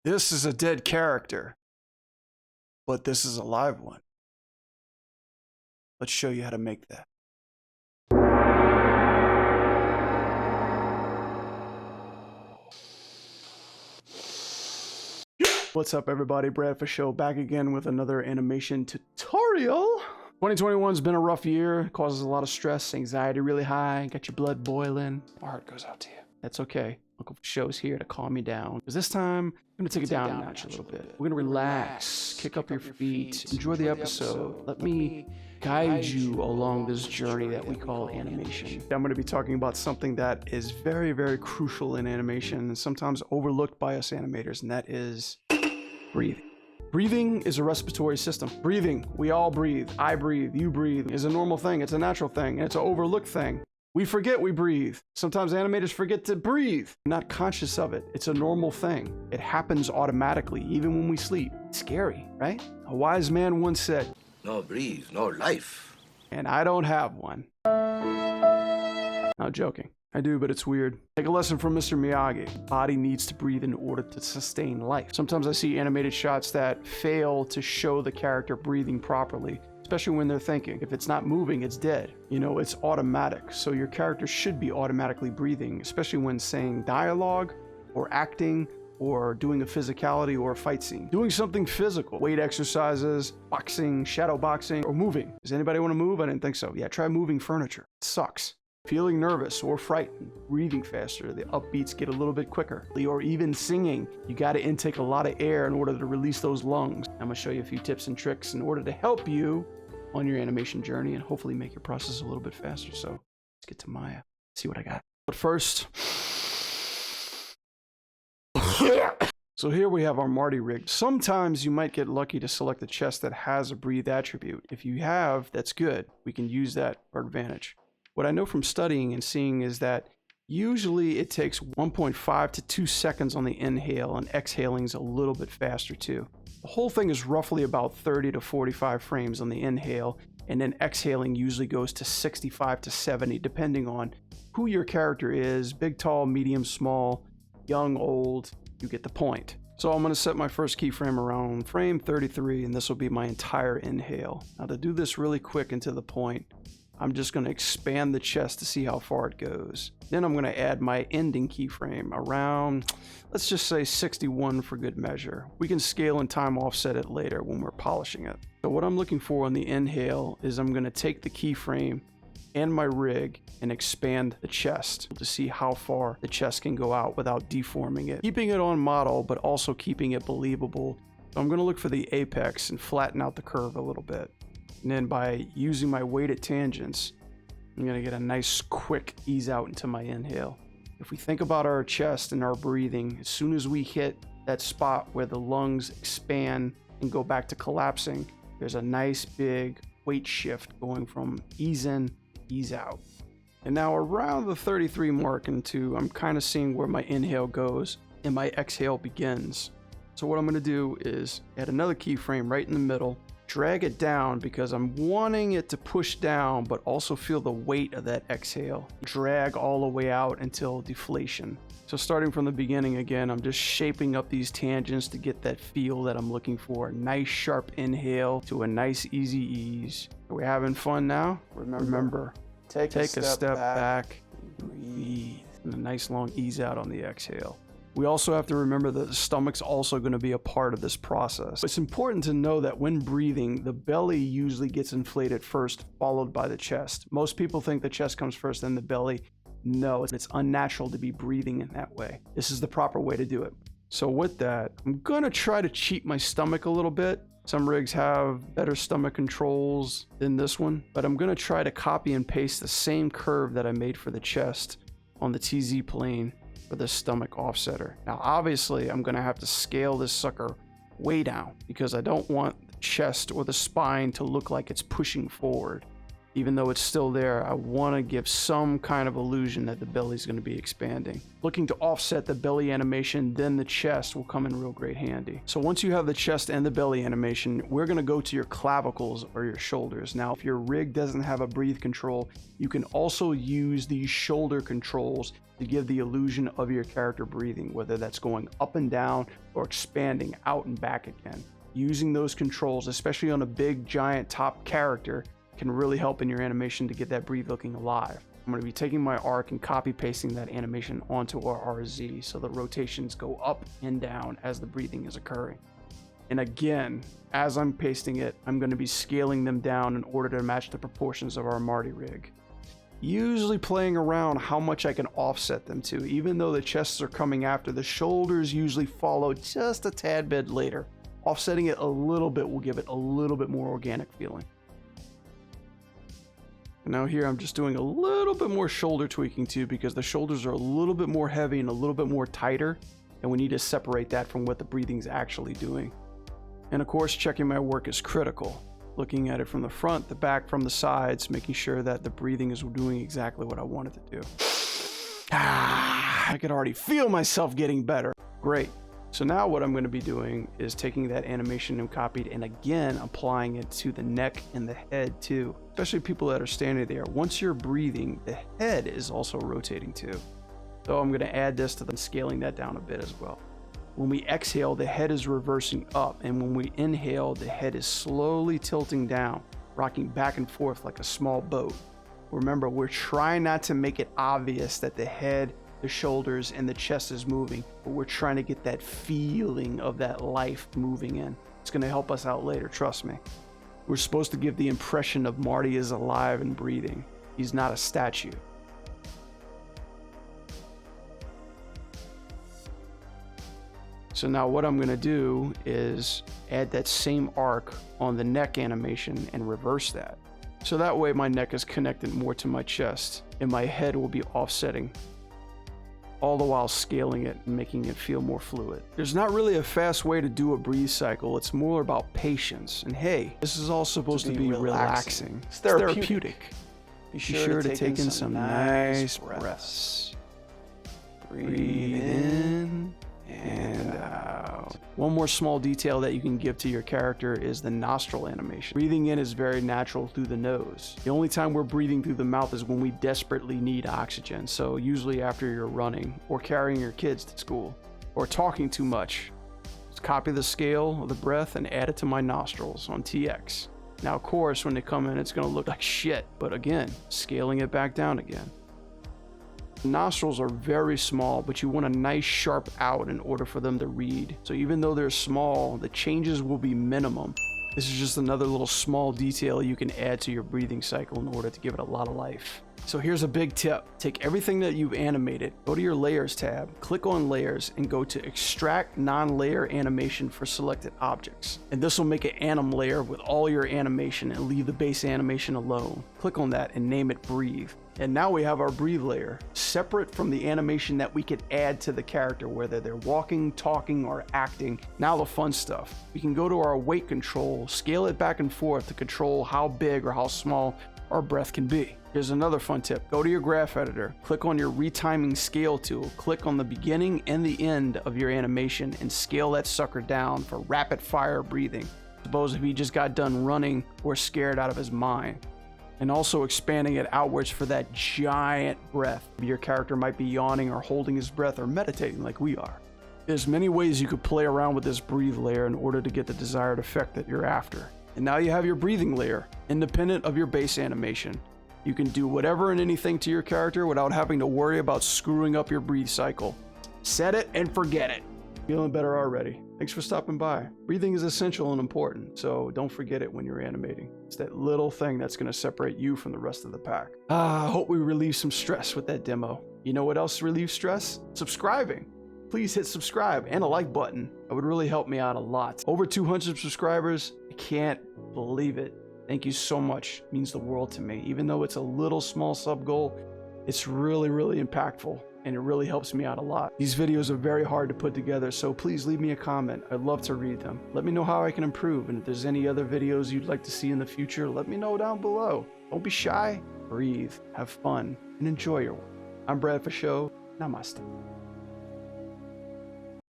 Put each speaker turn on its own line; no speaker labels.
This is a dead character, but this is a live one. Let's show you how to make that. What's up, everybody? Brad for Show back again with another animation tutorial. 2021's been a rough year. It causes a lot of stress, anxiety really high, got your blood boiling. My heart goes out to you. That's okay. Uncle Show's here to calm you down. Because this time, I'm gonna take it down a notch a little bit. We're gonna relax, kick up your feet, enjoy the episode. Let me guide you along this journey that we call animation. I'm gonna be talking about something that is very, very crucial in animation and sometimes overlooked by us animators, and that is breathing. Breathing is a respiratory system. Breathing, we all breathe. I breathe, you breathe, is a normal thing. It's a natural thing, and it's an overlooked thing. We forget we breathe. Sometimes animators forget to breathe. Not conscious of it. It's a normal thing. It happens automatically, even when we sleep. It's scary, right? A wise man once said,
"No breathe, no life."
And I don't have one. Not joking. I do, but it's weird. Take a lesson from Mr. Miyagi. The body needs to breathe in order to sustain life. Sometimes I see animated shots that fail to show the character breathing properly, especially when they're thinking. If it's not moving, it's dead. You know, it's automatic. So your character should be automatically breathing, especially when saying dialogue or acting or doing a physicality or a fight scene. Doing something physical, weight exercises, boxing, shadow boxing, or moving. Does anybody want to move? I didn't think so. Yeah, try moving furniture. It sucks. Feeling nervous or frightened, breathing faster, the upbeats get a little bit quicker. Or even singing, you got to intake a lot of air in order to release those lungs. I'm gonna show you a few tips and tricks in order to help you on your animation journey and hopefully make your process a little bit faster. So let's get to Maya, see what I got. But first, so here we have our Marty rig. Sometimes you might get lucky to select a chest that has a breathe attribute. If you have, that's good. We can use that for advantage. What I know from studying and seeing is that usually it takes 1.5 to 2 seconds on the inhale, and exhaling's a little bit faster too. The whole thing is roughly about 30 to 45 frames on the inhale, and then exhaling usually goes to 65 to 70 depending on who your character is, big, tall, medium, small, young, old, you get the point. So I'm going to set my first keyframe around frame 33, and this will be my entire inhale. Now to do this really quick and to the point, I'm just going to expand the chest to see how far it goes. Then I'm going to add my ending keyframe around, let's just say 61 for good measure. We can scale and time offset it later when we're polishing it. So what I'm looking for on the inhale is I'm going to take the keyframe and my rig and expand the chest to see how far the chest can go out without deforming it. Keeping it on model, but also keeping it believable. So I'm going to look for the apex and flatten out the curve a little bit. And then by using my weighted tangents, I'm going to get a nice quick ease out into my inhale. If we think about our chest and our breathing, as soon as we hit that spot where the lungs expand and go back to collapsing, there's a nice big weight shift going from ease in, ease out. And now around the 33 mark into, I'm kind of seeing where my inhale goes and my exhale begins. So what I'm going to do is add another keyframe right in the middle, drag it down because I'm wanting it to push down, but also feel the weight of that exhale. Drag all the way out until deflation. So starting from the beginning again, I'm just shaping up these tangents to get that feel that I'm looking for. Nice sharp inhale to a nice easy ease. Are we having fun now? Remember, take a step back, breathe, and a nice long ease out on the exhale. We also have to remember that the stomach's also going to be a part of this process. It's important to know that when breathing, the belly usually gets inflated first, followed by the chest. Most people think the chest comes first, then the belly. No, it's unnatural to be breathing in that way. This is the proper way to do it. So with that, I'm going to try to cheat my stomach a little bit. Some rigs have better stomach controls than this one, but I'm going to try to copy and paste the same curve that I made for the chest on the TZ plane for the stomach offsetter. Now obviously I'm going to have to scale this sucker way down because I don't want the chest or the spine to look like it's pushing forward. Even though it's still there, I want to give some kind of illusion that the belly's going to be expanding. Looking to offset the belly animation, then the chest will come in real great handy. So once you have the chest and the belly animation, we're going to go to your clavicles or your shoulders. Now, if your rig doesn't have a breathe control, you can also use these shoulder controls to give the illusion of your character breathing, whether that's going up and down or expanding out and back again. Using those controls, especially on a big giant top character, can really help in your animation to get that breathe looking alive. I'm going to be taking my arc and copy pasting that animation onto our RZ so the rotations go up and down as the breathing is occurring. And again, as I'm pasting it, I'm going to be scaling them down in order to match the proportions of our Marty rig. Usually playing around how much I can offset them to. Even though the chests are coming after, the shoulders usually follow just a tad bit later. Offsetting it a little bit will give it a little bit more organic feeling. Now here I'm just doing a little bit more shoulder tweaking too, because the shoulders are a little bit more heavy and a little bit more tighter, and we need to separate that from what the breathing's actually doing. And of course, checking my work is critical. Looking at it from the front, the back, from the sides, making sure that the breathing is doing exactly what I want it to do. I could already feel myself getting better. Great. So now what I'm going to be doing is taking that animation and copied and again applying it to the neck and the head too. Especially people that are standing there. Once you're breathing, the head is also rotating too. So I'm going to add this to them, scaling that down a bit as well. When we exhale, the head is reversing up, and when we inhale, the head is slowly tilting down, rocking back and forth like a small boat. Remember, we're trying not to make it obvious that the head, the shoulders, and the chest is moving, but we're trying to get that feeling of that life moving in. It's going to help us out later, trust me. We're supposed to give the impression of Marty is alive and breathing. He's not a statue. So now what I'm going to do is add that same arc on the neck animation and reverse that. So that way my neck is connected more to my chest and my head will be offsetting, all the while scaling it and making it feel more fluid. There's not really a fast way to do a breathe cycle. It's more about patience. And hey, this is all supposed to be relaxing.
It's therapeutic.
Be sure to take in some nice breaths. Breathe in and out. One more small detail that you can give to your character is the nostril animation. Breathing in is very natural through the nose. The only time we're breathing through the mouth is when we desperately need oxygen. So usually after you're running or carrying your kids to school or talking too much. Just copy the scale of the breath and add it to my nostrils on TX. Now of course when they come in it's going to look like shit, but again, scaling it back down again. The nostrils are very small, but you want a nice sharp out in order for them to read. So even though they're small, the changes will be minimum. This is just another little small detail you can add to your breathing cycle in order to give it a lot of life. So here's a big tip. Take everything that you've animated, go to your layers tab, click on layers and go to extract non-layer animation for selected objects. And this will make an anim layer with all your animation and leave the base animation alone. Click on that and name it breathe. And now we have our breathe layer, separate from the animation that we could add to the character, whether they're walking, talking, or acting. Now the fun stuff. We can go to our weight control, scale it back and forth to control how big or how small our breath can be. Here's another fun tip. Go to your graph editor, click on your retiming scale tool, click on the beginning and the end of your animation and scale that sucker down for rapid fire breathing. Suppose if he just got done running or scared out of his mind. And also expanding it outwards for that giant breath. Your character might be yawning or holding his breath or meditating like we are. There's many ways you could play around with this breathe layer in order to get the desired effect that you're after. And now you have your breathing layer, independent of your base animation. You can do whatever and anything to your character without having to worry about screwing up your breathe cycle. Set it and forget it. Feeling better already. Thanks for stopping by. Breathing is essential and important, so don't forget it when you're animating. It's that little thing that's going to separate you from the rest of the pack. I hope we relieve some stress with that demo. You know what else relieves stress? Subscribing. Please hit subscribe and a like button. It would really help me out a lot. Over 200 subscribers. I can't believe it. Thank you so much. It means the world to me. Even though it's a little small sub goal, it's really, really impactful. and it really helps me out a lot. These videos are very hard to put together, so please leave me a comment. I'd love to read them. Let me know how I can improve, and if there's any other videos you'd like to see in the future, let me know down below. Don't be shy, breathe, have fun, and enjoy your work. I'm Brad for show. Namaste.